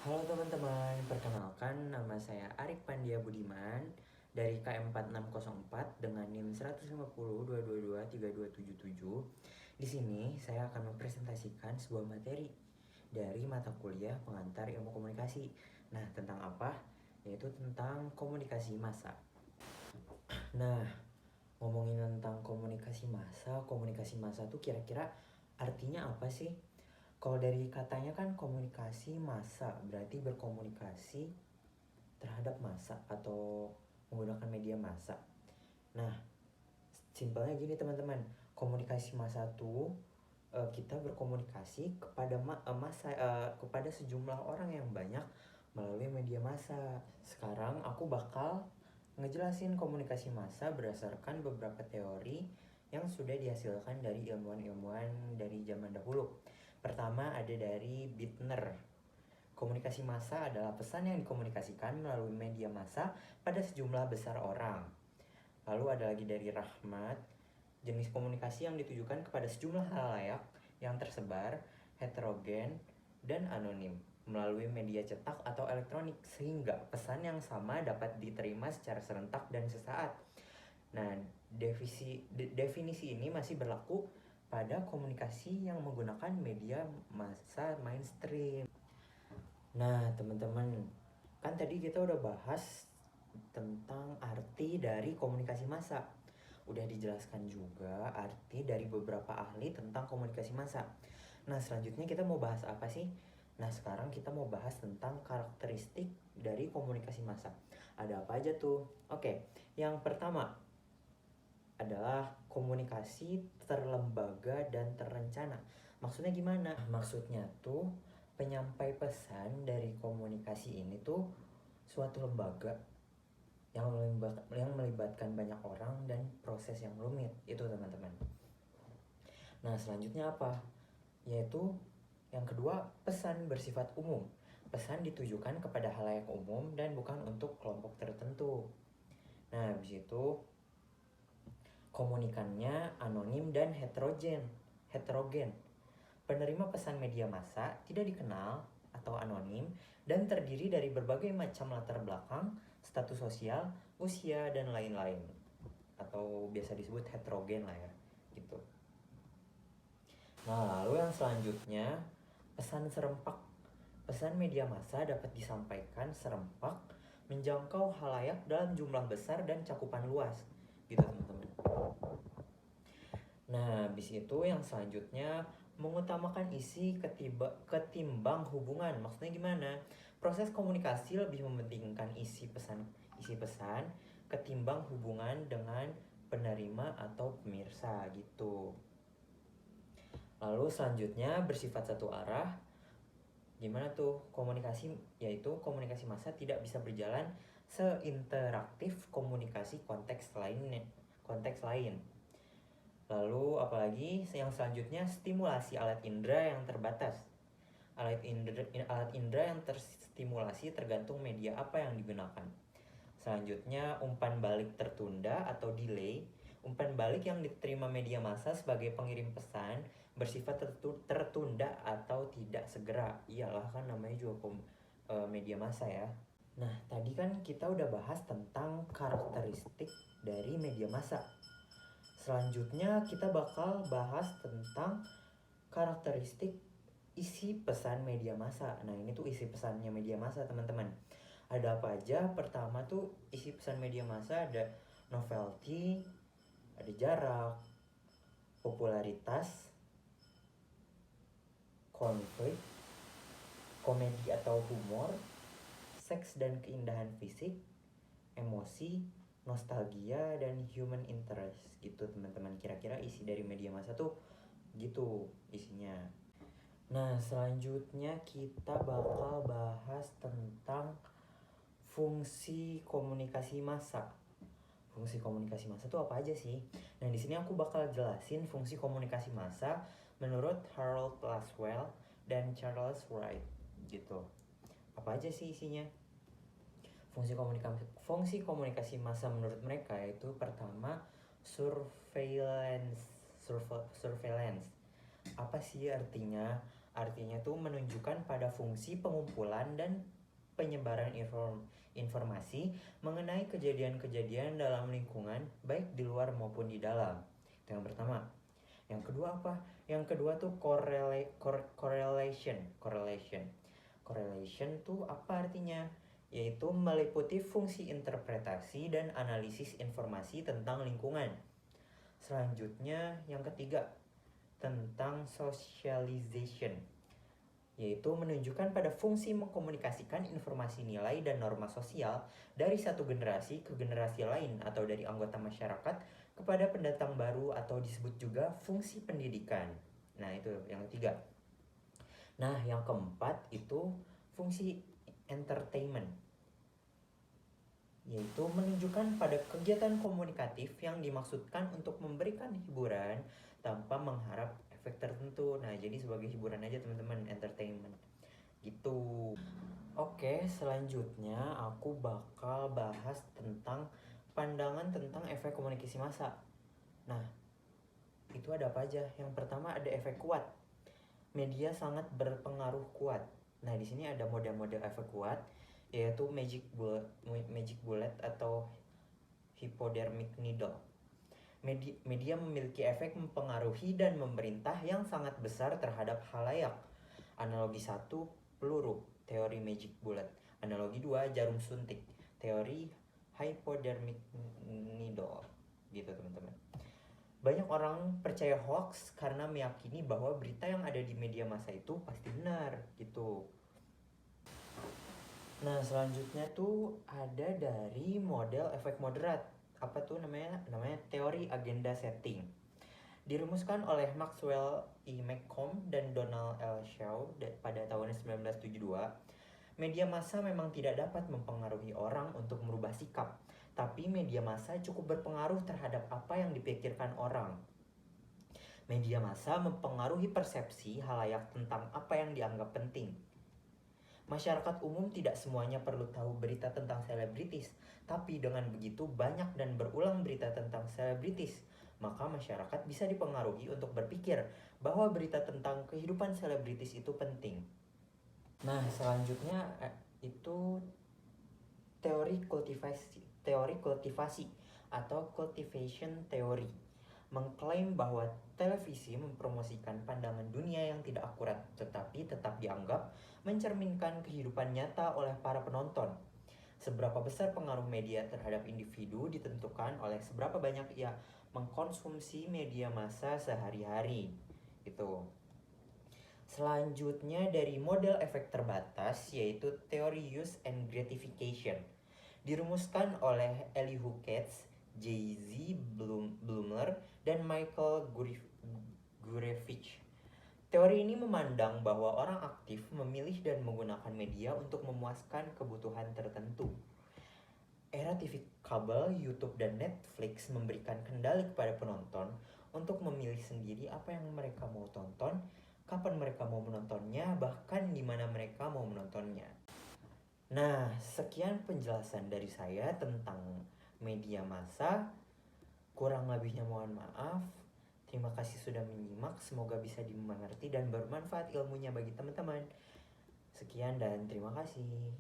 Halo teman-teman, perkenalkan nama saya Arik Pandia Budiman dari KM4604 dengan NIM 150.222.3277. Di sini saya akan mempresentasikan sebuah materi dari mata kuliah pengantar ilmu komunikasi. Nah, tentang apa? Yaitu tentang komunikasi massa. Nah, ngomongin tentang komunikasi massa tuh kira-kira artinya apa sih? Kalau dari katanya kan komunikasi massa berarti berkomunikasi terhadap massa atau menggunakan media massa. Nah, simpelnya gini teman-teman, komunikasi massa tuh kita berkomunikasi kepada kepada sejumlah orang yang banyak melalui media massa. Sekarang aku bakal ngejelasin komunikasi massa berdasarkan beberapa teori yang sudah dihasilkan dari ilmuwan-ilmuwan dari zaman dahulu. Pertama ada dari Bittner. Komunikasi massa adalah pesan yang dikomunikasikan melalui media massa pada sejumlah besar orang. Lalu ada lagi dari Rahmat, jenis komunikasi yang ditujukan kepada sejumlah halayak yang tersebar, heterogen, dan anonim melalui media cetak atau elektronik sehingga pesan yang sama dapat diterima secara serentak dan sesaat. Nah, definisi ini masih berlaku pada komunikasi yang menggunakan media massa mainstream. Nah, teman-teman, kan tadi kita udah bahas tentang arti dari komunikasi massa. Udah dijelaskan juga arti dari beberapa ahli tentang komunikasi massa. Nah, selanjutnya kita mau bahas apa sih? Nah, sekarang kita mau bahas tentang karakteristik dari komunikasi massa. Ada apa aja tuh? Oke, yang pertama adalah komunikasi terlembaga dan terencana. Maksudnya gimana? Maksudnya tuh penyampai pesan dari komunikasi ini tuh suatu lembaga yang melibatkan banyak orang dan proses yang rumit. Itu teman-teman. Nah, selanjutnya apa? Yaitu yang kedua, pesan bersifat umum. Pesan ditujukan kepada halayak umum dan bukan untuk kelompok tertentu. Nah, habis itu komunikannya anonim dan heterogen. Penerima pesan media massa tidak dikenal atau anonim dan terdiri dari berbagai macam latar belakang, status sosial, usia, dan lain-lain. Atau biasa disebut heterogen lah ya, gitu. Nah, lalu yang selanjutnya, pesan serempak. Pesan media massa dapat disampaikan serempak, menjangkau halayak dalam jumlah besar dan cakupan luas. Gitu teman-teman. Nah, habis itu yang selanjutnya mengutamakan isi ketimbang hubungan. Maksudnya gimana? Proses komunikasi lebih mementingkan isi pesan ketimbang hubungan dengan penerima atau pemirsa gitu. Lalu selanjutnya bersifat satu arah. Gimana tuh komunikasi? Yaitu komunikasi massa tidak bisa berjalan seinteraktif komunikasi konteks lain. Lalu apalagi yang selanjutnya stimulasi alat indera yang terbatas. Alat indera yang terstimulasi tergantung media apa yang digunakan. Selanjutnya umpan balik tertunda atau delay. Umpan balik yang diterima media massa sebagai pengirim pesan bersifat tertunda atau tidak segera. Iyalah kan namanya juga media massa ya. Nah, tadi kan kita udah bahas tentang karakteristik dari media massa. Selanjutnya kita bakal bahas tentang karakteristik isi pesan media massa. Nah, ini tuh isi pesannya media massa, teman-teman. Ada apa aja? Pertama tuh isi pesan media massa ada novelty, ada jarak, popularitas, konflik, komedi atau humor, seks dan keindahan fisik, emosi, nostalgia, dan human interest gitu teman-teman. Kira-kira isi dari media massa tuh gitu isinya. Nah, selanjutnya kita bakal bahas tentang fungsi komunikasi massa. Fungsi komunikasi massa itu apa aja sih? Nah, di sini aku bakal jelasin fungsi komunikasi massa menurut Harold Laswell dan Charles Wright gitu. Apa aja sih isinya? Fungsi komunikasi massa menurut mereka yaitu pertama surveillance. Apa sih artinya? artinya tuh menunjukkan pada fungsi pengumpulan dan penyebaran informasi mengenai kejadian-kejadian dalam lingkungan, baik di luar maupun di dalam. Itu yang pertama. Yang kedua apa? Yang kedua tuh correlation. Correlation tuh apa artinya? Yaitu meliputi fungsi interpretasi dan analisis informasi tentang lingkungan. Selanjutnya yang ketiga, tentang socialization, yaitu menunjukkan pada fungsi mengkomunikasikan informasi nilai dan norma sosial dari satu generasi ke generasi lain atau dari anggota masyarakat kepada pendatang baru, atau disebut juga fungsi pendidikan. Nah, itu yang ketiga. Nah, yang keempat itu fungsi entertainment, yaitu menunjukkan pada kegiatan komunikatif yang dimaksudkan untuk memberikan hiburan tanpa mengharap efek tertentu. Nah, jadi sebagai hiburan aja teman-teman, entertainment gitu. Oke, selanjutnya aku bakal bahas tentang pandangan tentang efek komunikasi massa. Nah, itu ada apa aja? Yang pertama ada efek kuat. Media sangat berpengaruh kuat. Nah, di sini ada model-model efek kuat, yaitu magic bullet atau hypodermic needle. Media memiliki efek mempengaruhi dan memerintah yang sangat besar terhadap halayak. Analogi 1, peluru, teori magic bullet. Analogi 2, jarum suntik, teori hypodermic needle. Gitu teman-teman. Banyak orang percaya hoax karena meyakini bahwa berita yang ada di media massa itu pasti benar gitu. Nah, selanjutnya tuh ada dari model efek moderat. Apa tuh namanya? Namanya teori agenda setting. Dirumuskan oleh Maxwell E. Malcolm dan Donald L. Shaw pada tahun 1972. Media massa memang tidak dapat mempengaruhi orang untuk merubah sikap, tapi media massa cukup berpengaruh terhadap apa yang dipikirkan orang. Media massa mempengaruhi persepsi halayak tentang apa yang dianggap penting. Masyarakat umum tidak semuanya perlu tahu berita tentang selebritis, tapi dengan begitu banyak dan berulang berita tentang selebritis, maka masyarakat bisa dipengaruhi untuk berpikir bahwa berita tentang kehidupan selebritis itu penting. Nah, selanjutnya itu teori kultivasi atau cultivation theory, mengklaim bahwa televisi mempromosikan pandangan dunia yang tidak akurat tetapi tetap dianggap mencerminkan kehidupan nyata oleh para penonton. Seberapa besar pengaruh media terhadap individu ditentukan oleh seberapa banyak ia mengkonsumsi media massa sehari-hari. Itu. Selanjutnya dari model efek terbatas, yaitu teori use and gratification. Dirumuskan oleh Elihu Katz, J.Z. Bloomer, dan Michael Gurevich. Teori ini memandang bahwa orang aktif memilih dan menggunakan media untuk memuaskan kebutuhan tertentu. Era TV kabel, YouTube, dan Netflix memberikan kendali kepada penonton untuk memilih sendiri apa yang mereka mau tonton, kapan mereka mau menontonnya, bahkan di mana mereka mau menontonnya. Nah, sekian penjelasan dari saya tentang media massa. Kurang lebihnya mohon maaf. Terima kasih sudah menyimak. Semoga bisa dimengerti dan bermanfaat ilmunya bagi teman-teman. Sekian dan terima kasih.